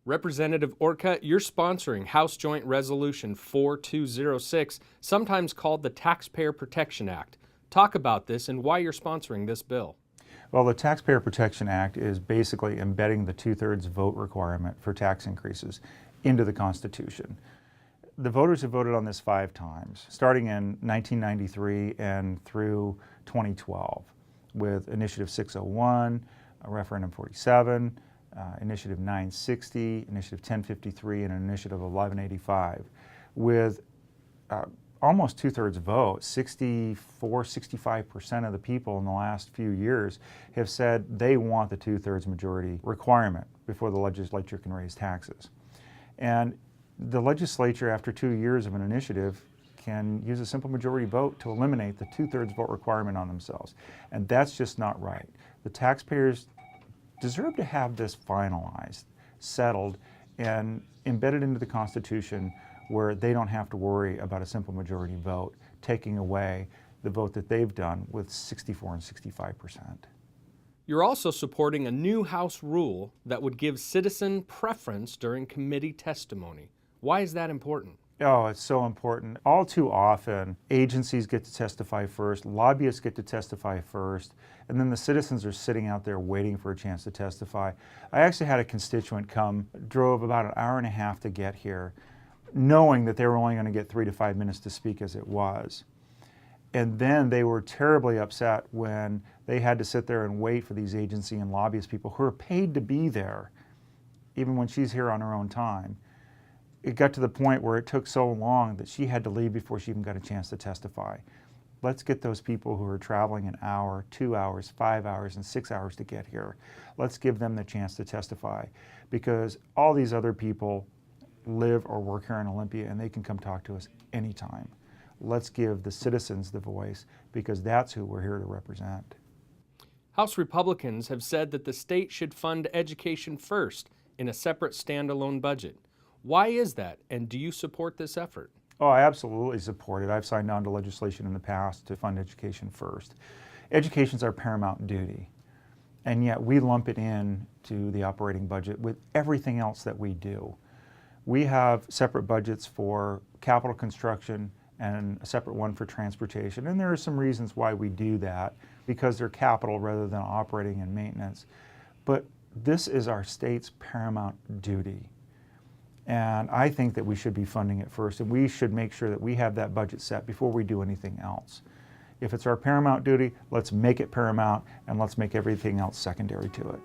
Representative Orcutt, you're sponsoring House Joint Resolution 4206, sometimes called the Taxpayer Protection Act. Talk about this and why you're sponsoring this bill. Well, the Taxpayer Protection Act is basically embedding the two-thirds vote requirement for tax increases into the Constitution. The voters have voted on this 5 times, starting in 1993 and through 2012, with Initiative 601, Referendum 47, Initiative 960, Initiative 1053, and Initiative 1185, with almost two-thirds vote. 65% of the people in the last few years have said they want the two-thirds majority requirement before the legislature can raise taxes. And the legislature, after 2 years of an initiative, can use a simple majority vote to eliminate the two-thirds vote requirement on themselves. And that's just not right. The taxpayers deserve to have this finalized, settled, and embedded into the Constitution where they don't have to worry about a simple majority vote taking away the vote that they've done with 64 and 65%. You're also supporting a new House rule that would give citizen preference during committee testimony. Why is that important? Oh, it's so important. All too often, agencies get to testify first, lobbyists get to testify first, and then the citizens are sitting out there waiting for a chance to testify. I actually had a constituent come, drove about an hour and a half to get here, knowing that they were only going to get 3 to 5 minutes to speak as it was. And then they were terribly upset when they had to sit there and wait for these agency and lobbyist people who are paid to be there, even when she's here on her own time. It got to the point where it took so long that she had to leave before she even got a chance to testify. Let's get those people who are traveling an hour, 2 hours, 5 hours, and 6 hours to get here. Let's give them the chance to testify, because all these other people live or work here in Olympia and they can come talk to us anytime. Let's give the citizens the voice, because that's who we're here to represent. House Republicans have said that the state should fund education first in a separate standalone budget. Why is that, and do you support this effort? Oh, I absolutely support it. I've signed on to legislation in the past to fund education first. Education's our paramount duty, and yet we lump it in to the operating budget with everything else that we do. We have separate budgets for capital construction and a separate one for transportation, and there are some reasons why we do that, because they're capital rather than operating and maintenance. But this is our state's paramount duty. And I think that we should be funding it first, and we should make sure that we have that budget set before we do anything else. If it's our paramount duty, let's make it paramount, and let's make everything else secondary to it.